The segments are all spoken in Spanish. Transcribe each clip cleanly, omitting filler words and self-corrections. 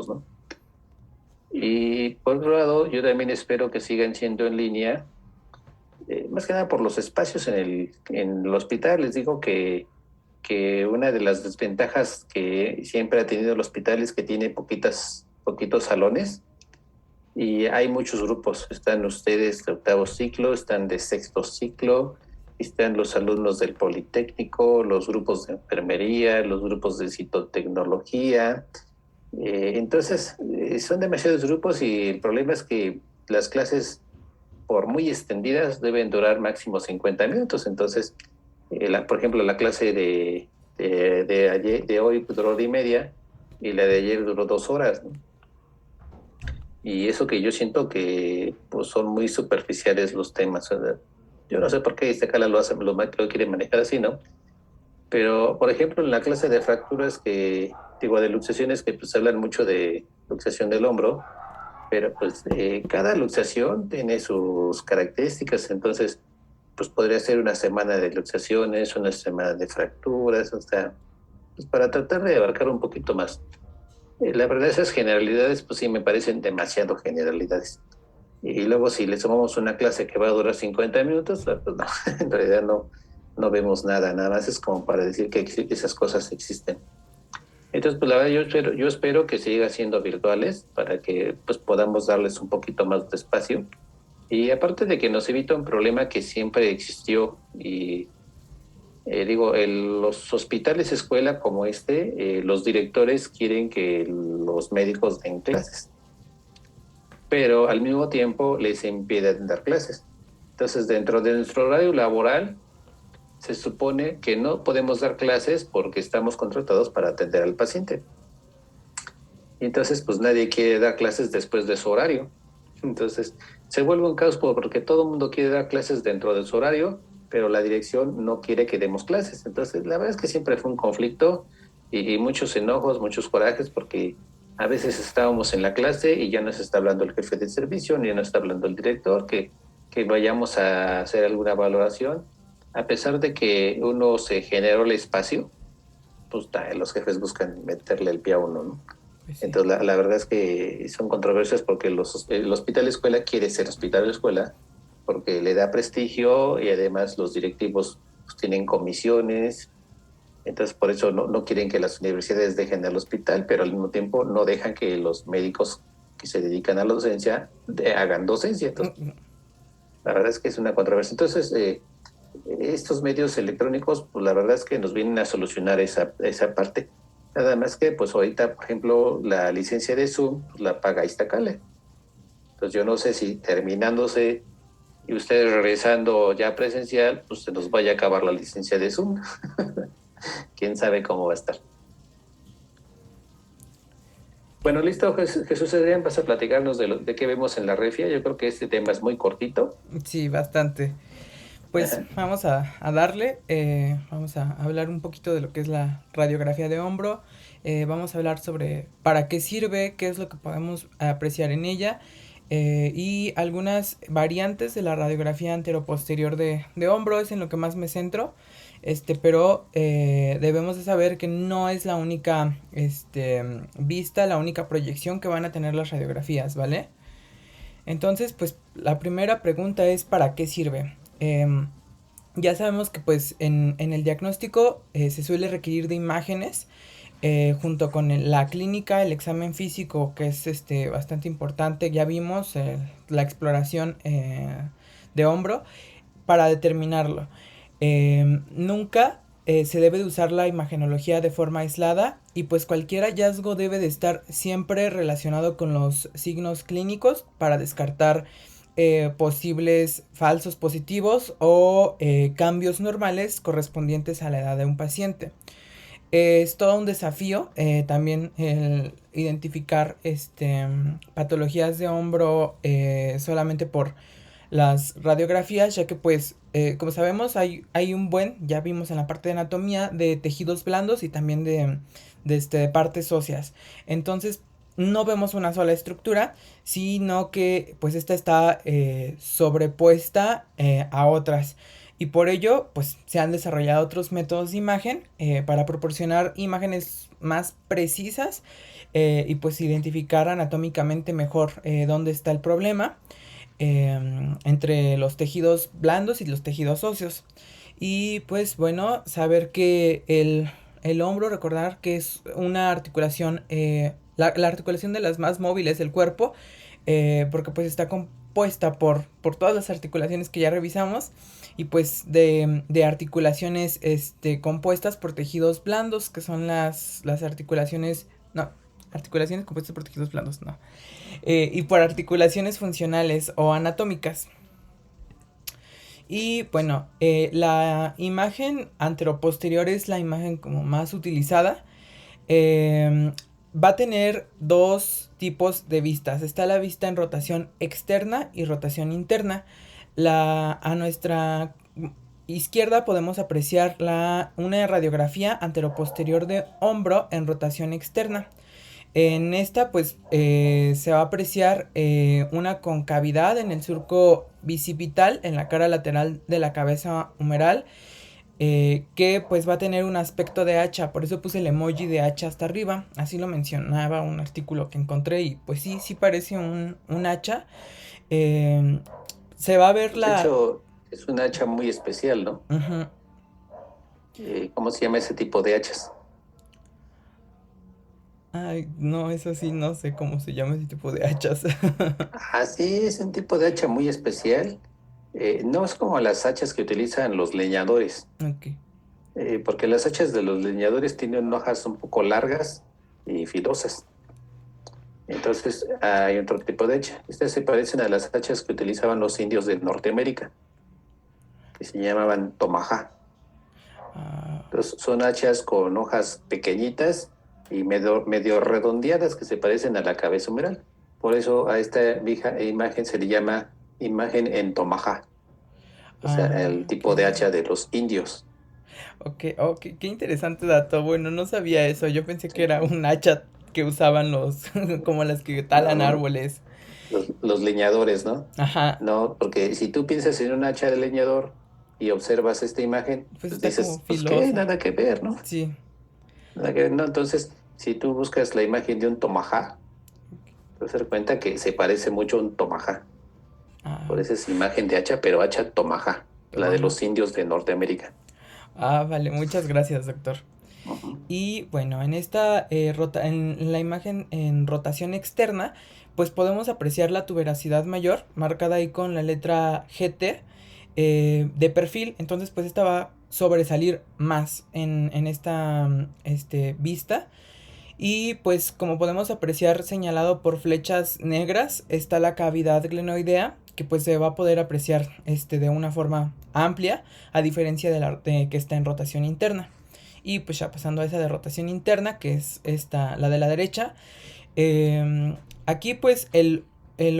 ¿no? Y por otro lado, yo también espero que sigan siendo en línea, más que nada por los espacios en el hospital. Les digo que una de las desventajas que siempre ha tenido el hospital es que tiene poquitos salones y hay muchos grupos. Están ustedes de octavo ciclo, están de sexto ciclo, están los alumnos del Politécnico, los grupos de enfermería, los grupos de citotecnología. Entonces, son demasiados grupos y el problema es que las clases, por muy extendidas, deben durar máximo 50 minutos. Entonces, por ejemplo, la clase de hoy duró hora y media y la de ayer duró 2 horas, ¿no? Y eso que yo siento que pues, son muy superficiales los temas. O sea, yo no sé por qué esta cala lo quiere manejar así, ¿no? Pero, por ejemplo, en la clase de fracturas de luxaciones que pues hablan mucho de luxación del hombro, pero pues cada luxación tiene sus características. Entonces, pues podría ser una semana de luxaciones, una semana de fracturas, o sea, pues para tratar de abarcar un poquito más. La verdad, esas generalidades, pues sí, me parecen demasiado generalidades. Y luego, si le sumamos una clase que va a durar 50 minutos, pues no, en realidad no vemos nada, nada más es como para decir que esas cosas existen. Entonces, pues la verdad, yo espero que siga siendo virtuales para que pues podamos darles un poquito más de espacio. Y aparte de que nos evita un problema que siempre existió y los hospitales escuela como los directores quieren que los médicos den clases, pero al mismo tiempo les impiden dar clases. Entonces, dentro de nuestro horario laboral, se supone que no podemos dar clases porque estamos contratados para atender al paciente. Entonces, pues nadie quiere dar clases después de su horario. Entonces, se vuelve un caos porque todo el mundo quiere dar clases dentro de su horario, pero la dirección no quiere que demos clases. Entonces, la verdad es que siempre fue un conflicto y muchos enojos, muchos corajes, porque a veces estábamos en la clase y ya no se está hablando el jefe de servicio, ni no está hablando el director, que vayamos a hacer alguna valoración. A pesar de que uno se generó el espacio, pues los jefes buscan meterle el pie a uno, ¿no? Pues sí. Entonces, la verdad es que son controversias porque el hospital escuela quiere ser hospital escuela porque le da prestigio y además los directivos pues, tienen comisiones. Entonces, por eso no quieren que las universidades dejen el hospital, pero al mismo tiempo no dejan que los médicos que se dedican a la docencia hagan docencia. Entonces, la verdad es que es una controversia. Entonces, estos medios electrónicos, pues la verdad es que nos vienen a solucionar esa parte. Nada más que, pues ahorita, por ejemplo, la licencia de Zoom, pues la paga Iztacale. Entonces yo no sé si terminándose y ustedes regresando ya presencial, pues se nos vaya a acabar la licencia de Zoom. ¿Quién sabe cómo va a estar? Bueno, listo, Jesús Adrián, vas a platicarnos de qué vemos en la refia. Yo creo que este tema es muy cortito. Sí, bastante. Pues Ajá. vamos a darle, vamos a hablar un poquito de lo que es la radiografía de hombro, vamos a hablar sobre para qué sirve, qué es lo que podemos apreciar en ella y algunas variantes de la radiografía anteroposterior de hombro es en lo que más me centro, pero debemos de saber que no es la única vista, la única proyección que van a tener las radiografías, ¿vale? Entonces, pues la primera pregunta es ¿para qué sirve? Ya sabemos que pues en el diagnóstico se suele requerir de imágenes junto con la clínica, el examen físico que es bastante importante. Ya vimos la exploración de hombro para determinarlo. Nunca se debe de usar la imagenología de forma aislada y pues cualquier hallazgo debe de estar siempre relacionado con los signos clínicos para descartar posibles falsos positivos o cambios normales correspondientes a la edad de un paciente. Es todo un desafío también el identificar patologías de hombro solamente por las radiografías, ya que pues como sabemos hay un buen, ya vimos en la parte de anatomía, de tejidos blandos y también de partes óseas. Entonces no vemos una sola estructura, sino que pues esta está sobrepuesta a otras. y por ello pues se han desarrollado otros métodos de imagen para proporcionar imágenes más precisas y pues identificar anatómicamente mejor dónde está el problema entre los tejidos blandos y los tejidos óseos. Y pues bueno, saber que el hombro, recordar que es una articulación, la articulación de las más móviles del cuerpo, porque pues está compuesta por todas las articulaciones que ya revisamos y pues de articulaciones compuestas por tejidos blandos, que son las articulaciones, no, articulaciones compuestas por tejidos blandos, no, y por articulaciones funcionales o anatómicas. Y bueno, la imagen anteroposterior es la imagen como más utilizada. Eh, Va a tener dos tipos de vistas. Está la vista en rotación externa y rotación interna. A nuestra izquierda podemos apreciar una radiografía anteroposterior de hombro en rotación externa. En esta pues se va a apreciar una concavidad en el surco bicipital en la cara lateral de la cabeza humeral que pues va a tener un aspecto de hacha, por eso puse el emoji de hacha hasta arriba, así lo mencionaba un artículo que encontré y pues sí, sí parece un hacha. Eh, Se va a ver De la... hecho, es un hacha muy especial, ¿no? Ujú. ¿Cómo se llama ese tipo de hachas? Ay, no, eso sí, no sé cómo se llama ese tipo de hachas. Ah, sí, es un tipo de hacha muy especial. No es como las hachas que utilizan los leñadores, Ok. porque las hachas de los leñadores tienen hojas un poco largas y filosas. Entonces hay otro tipo de hacha. Estas se parecen a las hachas que utilizaban los indios de Norteamérica, que se llamaban tomahá. Ah, Entonces, son hachas con hojas pequeñitas y medio redondeadas que se parecen a la cabeza humeral. Por eso a esta vieja imagen se le llama imagen en tomahá, o sea, el ok. tipo de hacha de los indios. Ok, oh, qué interesante dato. Bueno, no sabía eso. Yo pensé que Sí. era un hacha que usaban los, como las que talan No, árboles. los leñadores, ¿no? Ajá, No, porque si tú piensas en un hacha de leñador y observas esta imagen, pues pues está como dices, pues qué, filosa. nada que ver, ¿no? Sí. Nada que ver, ¿no? Entonces, si tú buscas la imagen de un tomahá, te vas a dar cuenta que se parece mucho a un tomahá. Ah, Por eso es imagen de hacha, pero hacha tomahá, la de toma. los indios de Norteamérica. Ah, vale, muchas gracias, doctor. Ujú. Y bueno, en esta en la imagen en rotación externa, pues podemos apreciar la tuberacidad mayor, marcada ahí con la letra GT de perfil. Entonces, pues esta va a sobresalir más en esta vista. Y pues como podemos apreciar señalado por flechas negras está la cavidad glenoidea que pues se va a poder apreciar de una forma amplia a diferencia de que está en rotación interna. Y pues ya pasando a esa de rotación interna que es esta la de la derecha. Aquí pues el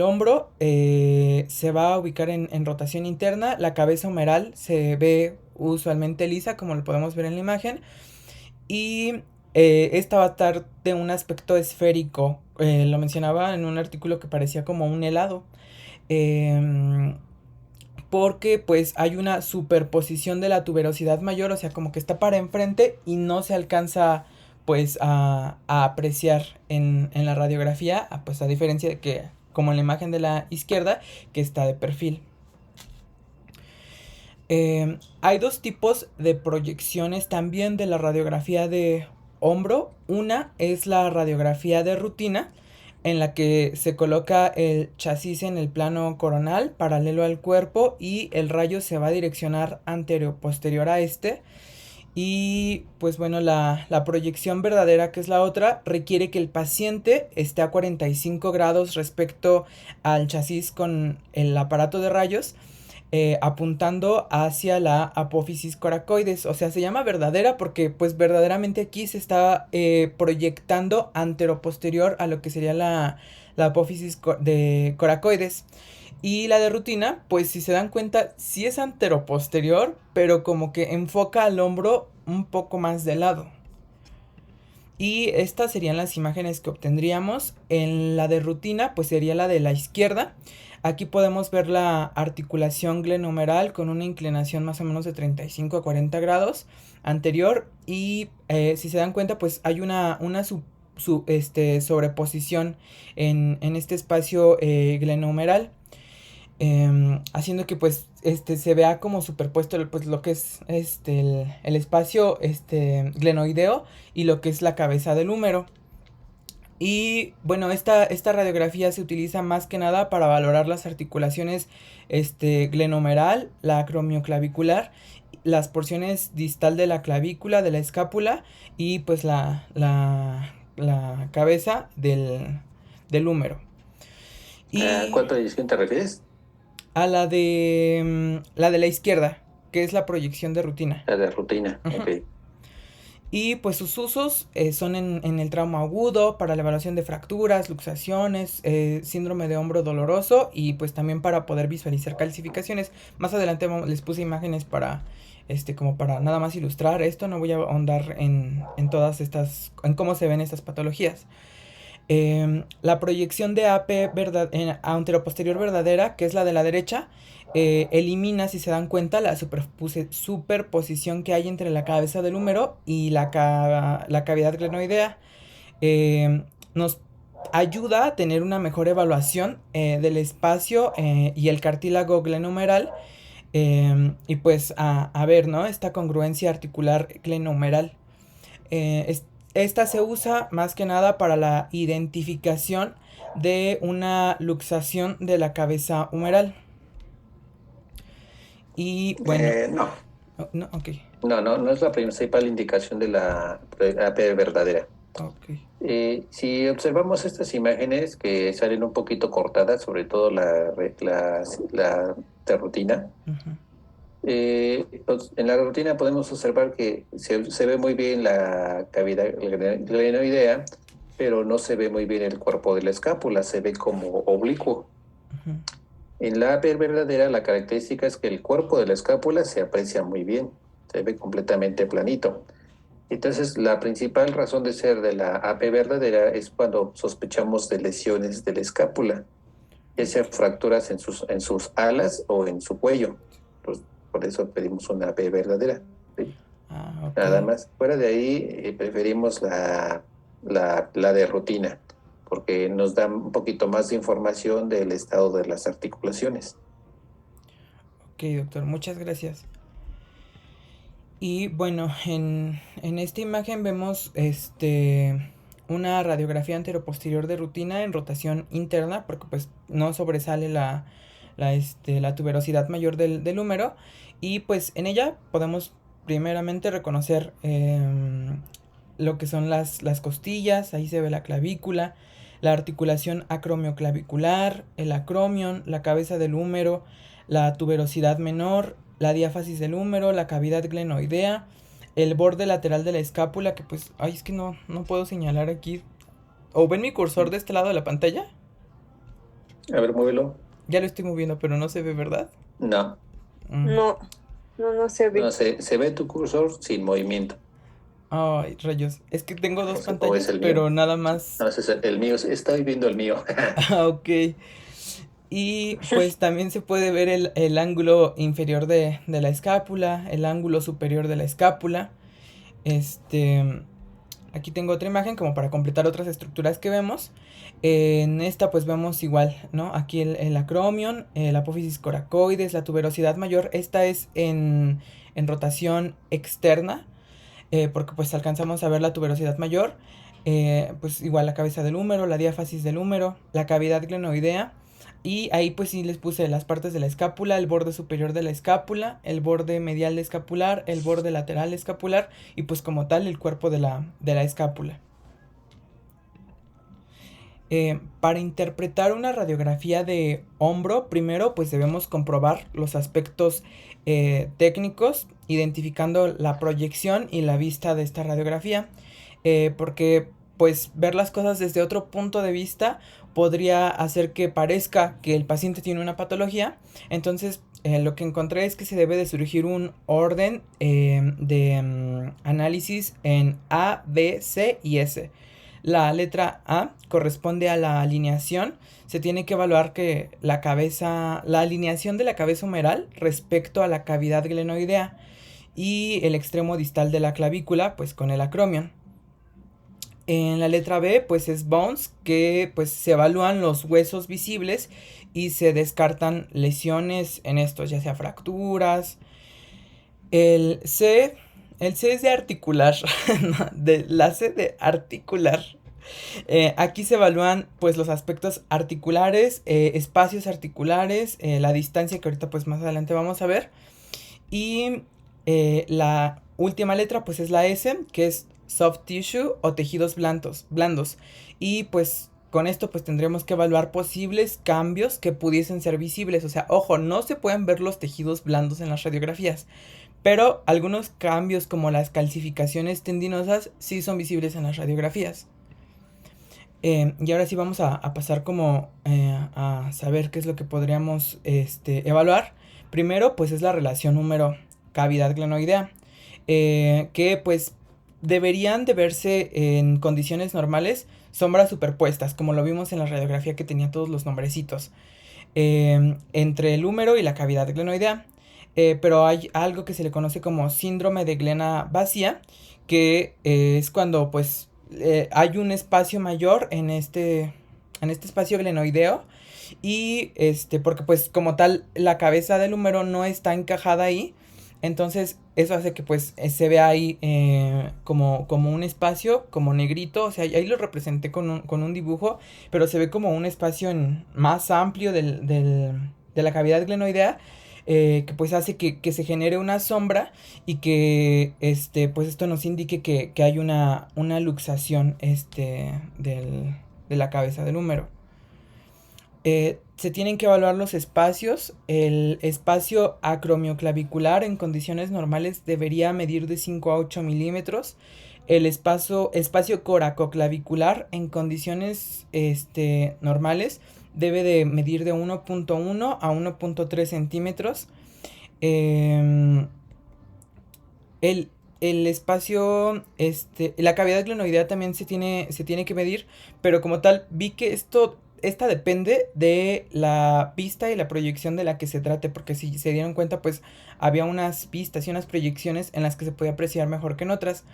hombro se va a ubicar en rotación interna, la cabeza humeral se ve usualmente lisa como lo podemos ver en la imagen y esta va a estar de un aspecto esférico. Lo mencionaba en un artículo que parecía como un helado. Eh, Porque pues hay una superposición de la tuberosidad mayor, o sea, como que está para enfrente y no se alcanza pues a apreciar en la radiografía, pues a diferencia de que como en la imagen de la izquierda, que está de perfil. Hay dos tipos de proyecciones también de la radiografía de hombro. Una es la radiografía de rutina, en la que se coloca el chasis en el plano coronal, paralelo al cuerpo, y el rayo se va a direccionar anterior-posterior a este. Y pues bueno, la proyección verdadera, que es la otra, requiere que el paciente esté a 45 grados respecto al chasis con el aparato de rayos apuntando hacia la apófisis coracoides. O sea, se llama verdadera porque pues verdaderamente aquí se está proyectando anteroposterior a lo que sería la apófisis de coracoides. Y la de rutina, pues si se dan cuenta, sí es anteroposterior, pero como que enfoca al hombro un poco más de lado. Y estas serían las imágenes que obtendríamos. En la de rutina, pues sería la de la izquierda. Aquí podemos ver la articulación glenohumeral con una inclinación más o menos de 35 a 40 grados anterior. Y si se dan cuenta, pues hay una sobreposición en este espacio glenohumeral, haciendo que pues se vea como superpuesto pues lo que es el espacio glenoideo y lo que es la cabeza del húmero. Y bueno, esta radiografía se utiliza más que nada para valorar las articulaciones glenohumeral, la acromioclavicular, las porciones distal de la clavícula, de la escápula y pues la cabeza del húmero. ¿A Y cuál proyección te refieres? a la de la izquierda, que es la proyección de rutina. La de rutina, Ujú. ok. Y pues sus usos son en el trauma agudo, para la evaluación de fracturas, luxaciones, síndrome de hombro doloroso y pues también para poder visualizar calcificaciones. Más adelante les puse imágenes para como para nada más ilustrar esto. No voy a ahondar en todas estas, en cómo se ven estas patologías. La proyección de AP anteroposterior verdadera, que es la de la derecha, elimina, si se dan cuenta, la superposición que hay entre la cabeza del húmero y la cavidad glenoidea. Nos ayuda a tener una mejor evaluación del espacio y el cartílago glenohumeral, y pues a ver, ¿no? Esta congruencia articular glenohumeral. Esta se usa más que nada para la identificación de una luxación de la cabeza humeral. Y bueno, No, oh, no, ok, no es la principal indicación de la AP verdadera. ok. Si observamos estas imágenes que salen un poquito cortadas, sobre todo la de rutina, Ujú, en la rutina podemos observar que se ve muy bien la cavidad glenoidea, pero no se ve muy bien el cuerpo de la escápula, se ve como oblicuo. ujú. En la AP verdadera, la característica es que el cuerpo de la escápula se aprecia muy bien, se ve completamente planito. Entonces, la principal razón de ser de la AP verdadera es cuando sospechamos de lesiones de la escápula, ya sea fracturas en sus alas o en su cuello. Pues, por eso pedimos una AP verdadera, ¿sí? Ah, ok. Nada más. Fuera de ahí, preferimos la de rutina, porque nos da un poquito más de información del estado de las articulaciones. Ok, doctor, muchas gracias. Y bueno, en esta imagen vemos una radiografía anteroposterior de rutina en rotación interna, porque pues no sobresale la tuberosidad mayor del húmero. Y pues en ella podemos primeramente reconocer lo que son las costillas. Ahí se ve la clavícula, la articulación acromioclavicular, el acromion, la cabeza del húmero, la tuberosidad menor, la diáfasis del húmero, la cavidad glenoidea, el borde lateral de la escápula, que pues, ay, es que no puedo señalar aquí. ¿O ven mi cursor de este lado de la pantalla? A ver, muévelo. Ya lo estoy moviendo, pero no se ve, ¿verdad? No, Mm. No, no se no, ve. se ve tu cursor sin movimiento. Ay, rayos. Es que tengo dos O es pantallas, el mío. pero nada más. No, ese es el mío. Estoy viendo el mío. Ah, ok. Y pues también se puede ver el ángulo inferior de la escápula, el ángulo superior de la escápula. Este, Aquí tengo otra imagen como para completar otras estructuras que vemos. En esta pues vemos igual, ¿no? Aquí el acromion, la apófisis coracoides, la tuberosidad mayor. Esta es en rotación externa, porque pues alcanzamos a ver la tuberosidad mayor. Pues igual la cabeza del húmero, la diáfasis del húmero, la cavidad glenoidea. Y ahí pues sí les puse las partes de la escápula, el borde superior de la escápula, el borde medial escapular, el borde lateral escapular y pues como tal el cuerpo de la escápula. Para interpretar una radiografía de hombro, primero pues debemos comprobar los aspectos técnicos, identificando la proyección y la vista de esta radiografía, porque pues ver las cosas desde otro punto de vista podría hacer que parezca que el paciente tiene una patología. Entonces, lo que encontré es que se debe de surgir un orden de análisis en A, B, C y S. La letra A corresponde a la alineación. Se tiene que evaluar que la alineación de la cabeza humeral respecto a la cavidad glenoidea y el extremo distal de la clavícula, pues con el acromion. En la letra B, pues es bones, que pues se evalúan los huesos visibles y se descartan lesiones en estos, ya sea fracturas. El C, el C es de articular, de la C de articular. Aquí se evalúan pues los aspectos articulares, espacios articulares, la distancia que ahorita pues más adelante vamos a ver. Y la última letra pues es la S, que es soft tissue o tejidos blandos. Y pues con esto pues tendremos que evaluar posibles cambios que pudiesen ser visibles. O sea, ojo, no se pueden ver los tejidos blandos en las radiografías, pero algunos cambios como las calcificaciones tendinosas sí son visibles en las radiografías. Y ahora sí vamos a pasar como a saber qué es lo que podríamos evaluar. Primero, pues es la relación número cavidad glenoidea, que pues deberían de verse en condiciones normales sombras superpuestas, como lo vimos en la radiografía que tenía todos los nombrecitos, entre el húmero y la cavidad glenoidea. Pero hay algo que se le conoce como síndrome de glena vacía, que es cuando pues hay un espacio mayor en este espacio glenoideo y porque pues como tal la cabeza del húmero no está encajada ahí, entonces eso hace que pues se vea ahí como un espacio, como negrito, o sea, ahí lo representé con un dibujo, pero se ve como un espacio más amplio de la cavidad glenoidea, que pues hace que se genere una sombra y que pues esto nos indique que hay una luxación de la cabeza del húmero. Se tienen que evaluar los espacios. El espacio acromioclavicular en condiciones normales debería medir de 5 a 8 milímetros. El espacio coracoclavicular en condiciones normales debe de medir de 1.1 a 1.3 centímetros. Eh, el, el espacio, la cavidad glenoidea también se tiene que medir, pero como tal, vi que esta depende de la vista y la proyección de la que se trate, porque si se dieron cuenta, pues había unas vistas y unas proyecciones en las que se podía apreciar mejor que en otras.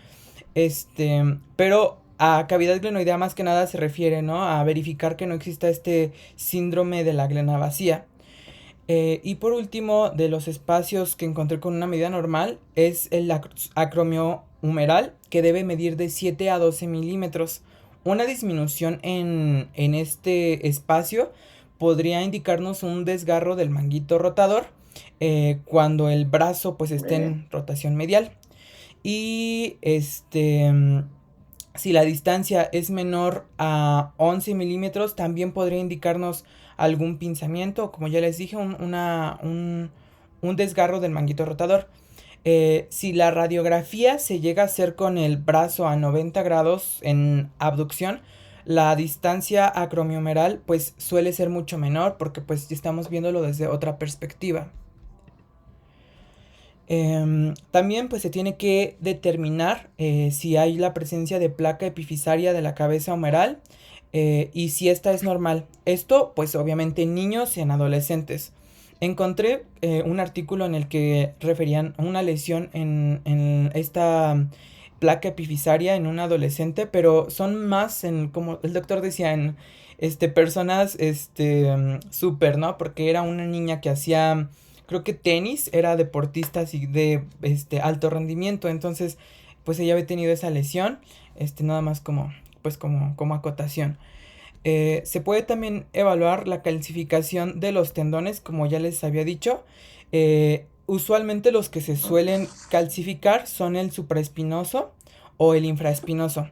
Pero a cavidad glenoidea más que nada se refiere, ¿no? A verificar que no exista este síndrome de la glena vacía. Y por último, de los espacios que encontré con una medida normal, es el acromio humeral, que debe medir de 7 a 12 milímetros. Una disminución en este espacio podría indicarnos un desgarro del manguito rotador cuando el brazo pues esté en rotación medial. Y si la distancia es menor a 11 milímetros, también podría indicarnos algún pinzamiento, como ya les dije, un desgarro del manguito rotador. Si la radiografía se llega a hacer con el brazo a 90 grados en abducción, la distancia acromiomeral pues suele ser mucho menor porque pues ya estamos viéndolo desde otra perspectiva. También pues se tiene que determinar si hay la presencia de placa epifisaria de la cabeza humeral y si esta es normal. Esto pues obviamente en niños y en adolescentes. Encontré un artículo en el que referían a una lesión en esta placa epifisaria en un adolescente, pero son más en, como el doctor decía, en personas súper, ¿no? Porque era una niña que hacía, creo que tenis, era deportista así de alto rendimiento, entonces pues ella había tenido esa lesión, nada más como pues como acotación. Se puede también evaluar la calcificación de los tendones, como ya les había dicho. Usualmente los que se suelen calcificar son el supraespinoso o el infraespinoso.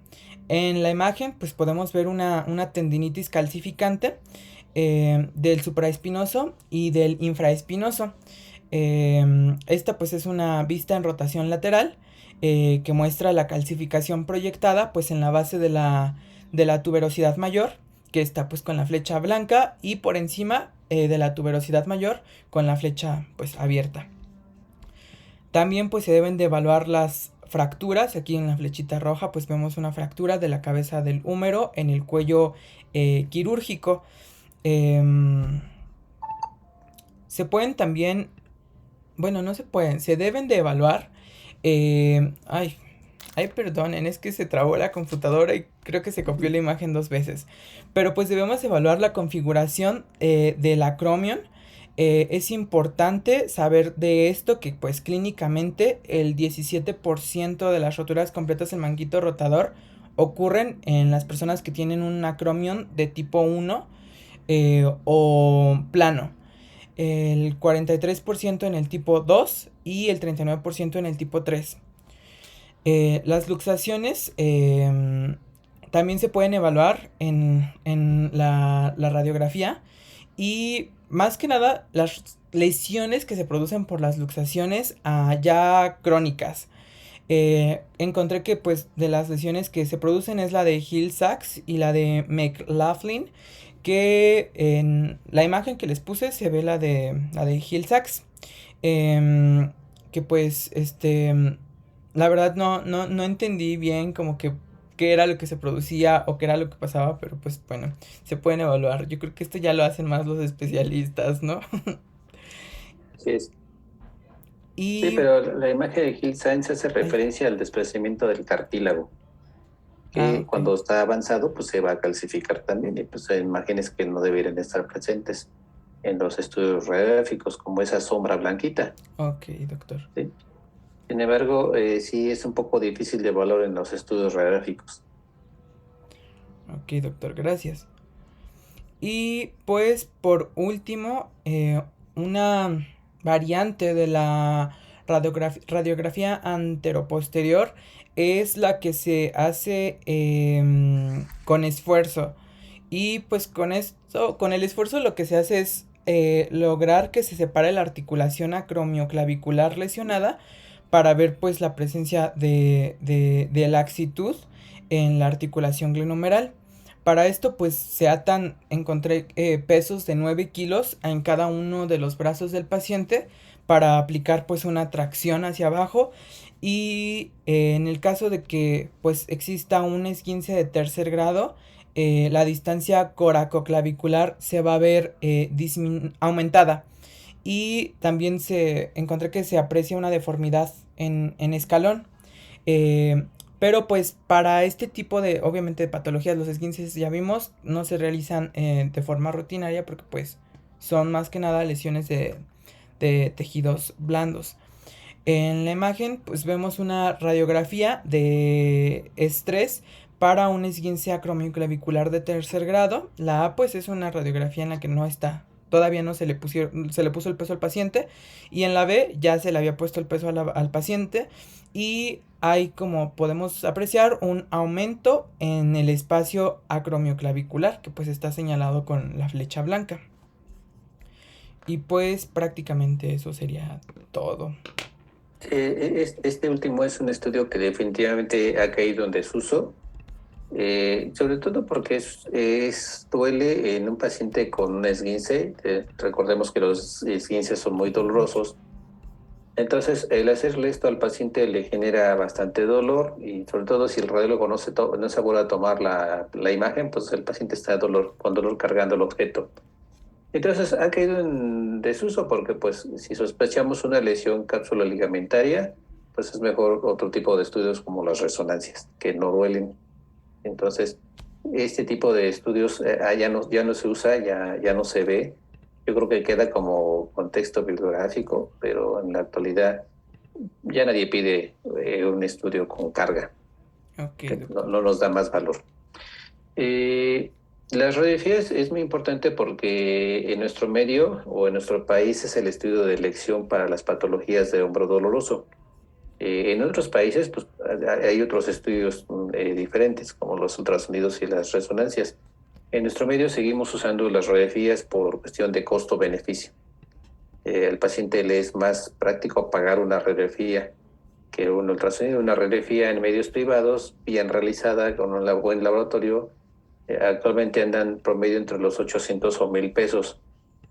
En la imagen pues podemos ver una tendinitis calcificante del supraespinoso y del infraespinoso. Esta pues es una vista en rotación lateral que muestra la calcificación proyectada pues en la base de la tuberosidad mayor, que está pues con la flecha blanca, y por encima de la tuberosidad mayor con la flecha pues abierta. También pues se deben de evaluar las fracturas. Aquí en la flechita roja pues vemos una fractura de la cabeza del húmero en el cuello quirúrgico. Se pueden también, bueno, no se pueden, se deben de evaluar. Ay, perdonen, es que se trabó la computadora y creo que se copió la imagen dos veces. Pero pues debemos evaluar la configuración del acromion. Es importante saber de esto que pues clínicamente el 17% de las roturas completas del manguito rotador ocurren en las personas que tienen un acromion de tipo 1 o plano, el 43% en el tipo 2 y el 39% en el tipo 3. Las luxaciones también se pueden evaluar en la radiografía, y más que nada las lesiones que se producen por las luxaciones ya crónicas. Encontré que pues de las lesiones que se producen es la de Hill-Sachs y la de McLaughlin, que en la imagen que les puse se ve la de Hill-Sachs, que pues la verdad no entendí bien como que qué era lo que se producía o qué era lo que pasaba, pero pues bueno, se pueden evaluar. Yo creo que esto ya lo hacen más los especialistas, ¿no? Sí, sí, Y... pero la imagen de Hill Science hace Ay, referencia al desprendimiento del cartílago, que ok. cuando está avanzado, pues se va a calcificar también, y pues hay imágenes que no deberían estar presentes en los estudios radiográficos, como esa sombra blanquita, Ok, doctor. ¿sí? Sin embargo, sí es un poco difícil de evaluar en los estudios radiográficos. Ok, doctor, gracias. Y pues por último, una variante de la radiografía anteroposterior es la que se hace con esfuerzo. Y pues con esto, con el esfuerzo lo que se hace es lograr que se separe la articulación acromioclavicular lesionada para ver pues la presencia de laxitud en la articulación glenomeral. Para esto pues se atan, encontré pesos de 9 kilos en cada uno de los brazos del paciente para aplicar pues una tracción hacia abajo, y en el caso de que pues exista un esguince de tercer grado, la distancia coracoclavicular se va a ver aumentada, y también se encontré que se aprecia una deformidad en escalón. Eh, pero pues para este tipo de, obviamente, de patologías, los esguinces ya vimos, no se realizan de forma rutinaria porque pues son más que nada lesiones de tejidos blandos. En la imagen pues vemos una radiografía de estrés para un esguince acromioclavicular de tercer grado. La A pues es una radiografía en la que no está, todavía no se le puso el peso al paciente, y en la B ya se le había puesto el peso al paciente, y hay, como podemos apreciar, un aumento en el espacio acromioclavicular que pues está señalado con la flecha blanca. Y pues prácticamente eso sería todo. Este último es un estudio que definitivamente ha caído en desuso, sobre todo porque duele en un paciente con un esguince. Recordemos que los esguinces son muy dolorosos. Entonces, el hacerle esto al paciente le genera bastante dolor, y sobre todo si el radiólogo no se acuerda a tomar la imagen, pues el paciente está con dolor cargando el objeto. Entonces ha caído en desuso porque pues si sospechamos una lesión cápsula ligamentaria, pues es mejor otro tipo de estudios como las resonancias, que no duelen. Entonces, este tipo de estudios ya no se usa, ya no se ve. Yo creo que queda como contexto bibliográfico, pero en la actualidad ya nadie pide un estudio con carga, Ok, que doctor. no nos da más valor. Eh, las radiografías es muy importante porque en nuestro medio o en nuestro país es el estudio de elección para las patologías de hombro doloroso. En otros países pues, hay otros estudios diferentes, como los ultrasonidos y las resonancias. En nuestro medio seguimos usando las radiografías por cuestión de costo-beneficio. Al paciente le es más práctico pagar una radiografía que un ultrasonido, una radiografía en medios privados, bien realizada, con un buen laboratorio, actualmente andan promedio entre los 800 o 1000 pesos.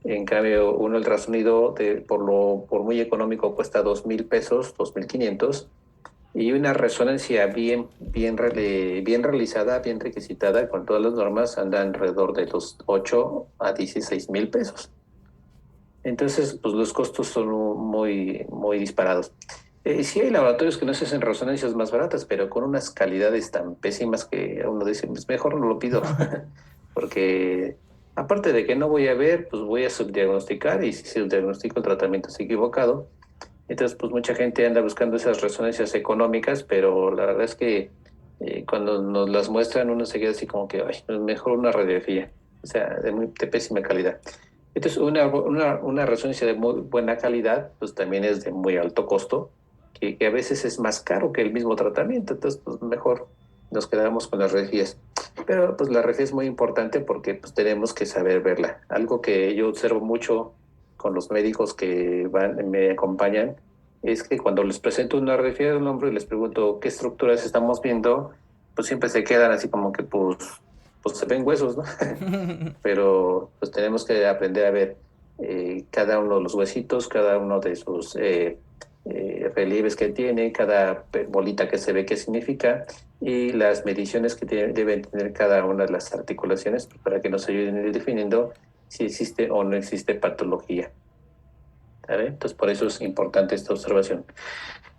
En cambio, un ultrasonido por muy económico cuesta 2000 pesos, 2500, y una resonancia bien realizada, bien requisitada, con todas las normas, anda alrededor de los 8 a 16 mil pesos. Entonces, pues los costos son muy disparados. Sí hay laboratorios que nos hacen resonancias más baratas, pero con unas calidades tan pésimas que uno dice, pues mejor no lo pido, porque aparte de que no voy a ver, pues voy a subdiagnosticar, y si subdiagnostico el tratamiento es equivocado. Entonces, pues mucha gente anda buscando esas resonancias económicas, pero la verdad es que cuando nos las muestran uno se queda así como que, ay, pues mejor una radiografía, o sea, de pésima calidad. Entonces, una resonancia de muy buena calidad, pues también es de muy alto costo, que a veces es más caro que el mismo tratamiento. Entonces, pues mejor nos quedamos con las radiografías. Pero pues la radiografía es muy importante porque pues tenemos que saber verla. Algo que yo observo mucho con los médicos que me acompañan es que cuando les presento una radiografía de un hombro y les pregunto qué estructuras estamos viendo, pues siempre se quedan así como que pues se ven huesos, ¿no? Pero pues tenemos que aprender a ver cada uno de los huesitos, cada uno de sus relieves que tiene, cada bolita que se ve qué significa, y las mediciones que deben tener cada una de las articulaciones, pues, para que nos ayuden a ir definiendo si existe o no existe patología. ¿Sabe? Entonces, por eso es importante esta observación.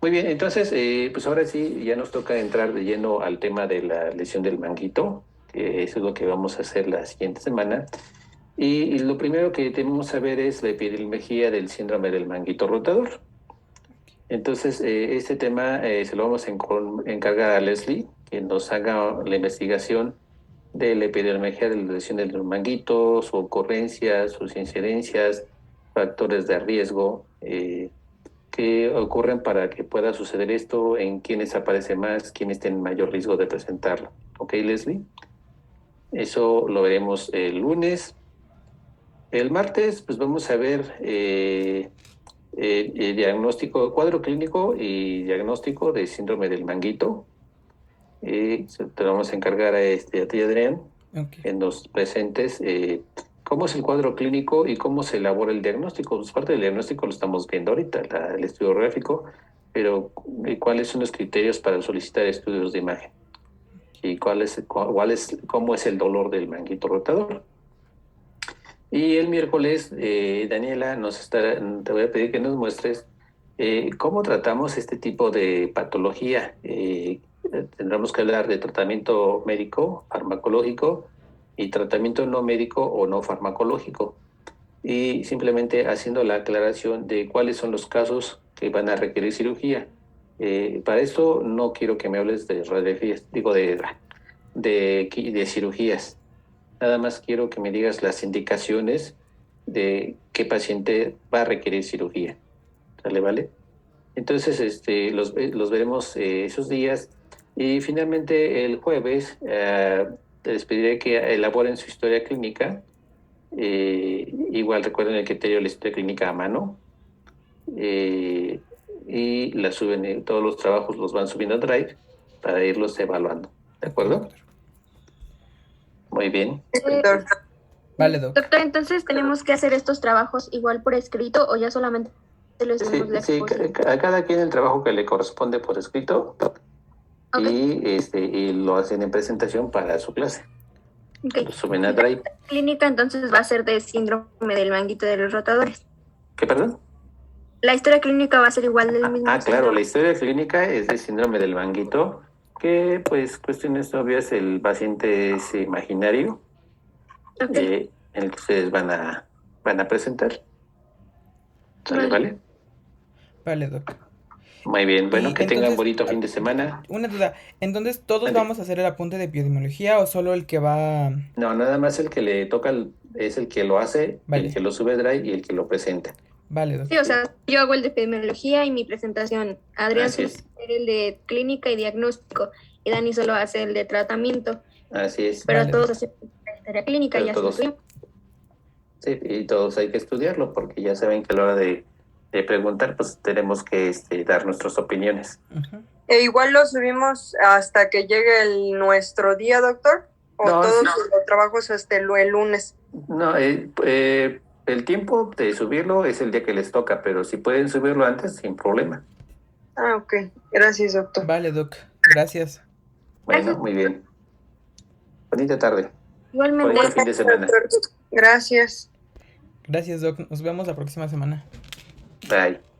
Muy bien, entonces, pues ahora sí, ya nos toca entrar de lleno al tema de la lesión del manguito, que eso es lo que vamos a hacer la siguiente semana. Y lo primero que tenemos que saber es la epidemiología del síndrome del manguito rotador. Entonces, este tema se lo vamos a encargar a Leslie, que nos haga la investigación de la epidemiología de la lesión del manguito, su ocurrencia, sus incidencias, factores de riesgo, que ocurren para que pueda suceder esto, en quiénes aparece más, quiénes tienen mayor riesgo de presentarlo. ¿Ok, Leslie? Eso lo veremos el lunes. El martes, pues vamos a ver diagnóstico, cuadro clínico y diagnóstico de síndrome del manguito. Te lo vamos a encargar a ti, Adrián, Ok. en los presentes. ¿Cómo es el cuadro clínico y cómo se elabora el diagnóstico? Pues parte del diagnóstico lo estamos viendo ahorita, el estudio gráfico, pero ¿cuáles son los criterios para solicitar estudios de imagen? ¿Y cómo es el dolor del manguito rotador? Y el miércoles, Daniela, te voy a pedir que nos muestres cómo tratamos este tipo de patología. Tendremos que hablar de tratamiento médico, farmacológico, y tratamiento no médico o no farmacológico. Y simplemente haciendo la aclaración de cuáles son los casos que van a requerir cirugía. Para esto no quiero que me hables de radiografías, digo de cirugías. Nada más quiero que me digas las indicaciones de qué paciente va a requerir cirugía. ¿Sale, vale? Entonces, los veremos esos días. Y finalmente, el jueves, les pediré que elaboren su historia clínica. Igual recuerden el criterio de la historia clínica a mano. eh, y la suben, todos los trabajos los van subiendo a Drive para irlos evaluando. ¿De Ok, acuerdo? doctor. Muy bien. Doctor, Vale, doc. doctor, entonces tenemos que hacer estos trabajos igual por escrito o ya solamente les hacemos Sí, la sí, exposición. a cada quien el trabajo que le corresponde por escrito, Ok, y lo hacen en presentación para su clase. Lo ok. suben a Drive. La clínica entonces va a ser de síndrome del manguito de los rotadores. ¿Qué, perdón? La historia clínica va a ser igual del mismo Claro, síndrome. la historia clínica es de síndrome del manguito, que pues cuestiones obvias, el paciente es imaginario, Ok, en el que ustedes van a presentar. ¿Sale, vale. vale? Vale, doc. Muy bien, bueno, Y que tengan entonces, bonito fin de semana. una duda. Entonces, ¿todos Ande. vamos a hacer el apunte de epidemiología o solo el que va? No, nada más el que le toca es el que lo hace, el que Vale, lo sube a Drive y el que lo presenta. vale, Sí, doc. o sea, yo hago el de epidemiología y mi presentación. Adrián Así solo es, hace el de clínica y diagnóstico y Dani solo hace el de tratamiento, así es. pero Vale, todos doc. hacemos la historia clínica y Pero así todos, estudiamos. sí, y todos hay que estudiarlo porque ya saben que a la hora preguntar, pues tenemos que dar nuestras opiniones. Ujú. E igual lo subimos hasta que llegue nuestro día, doctor. O No, todos sí. los trabajos el lunes. No, el tiempo de subirlo es el día que les toca, pero si pueden subirlo antes, sin problema. Ah, ok. Gracias, doctor. Vale, Doc. Gracias. Bueno, Gracias. muy bien. Bonita tarde. Igualmente. Bonito fin de semana. Doctor. Gracias. Gracias, Doc. Nos vemos la próxima semana. Bye.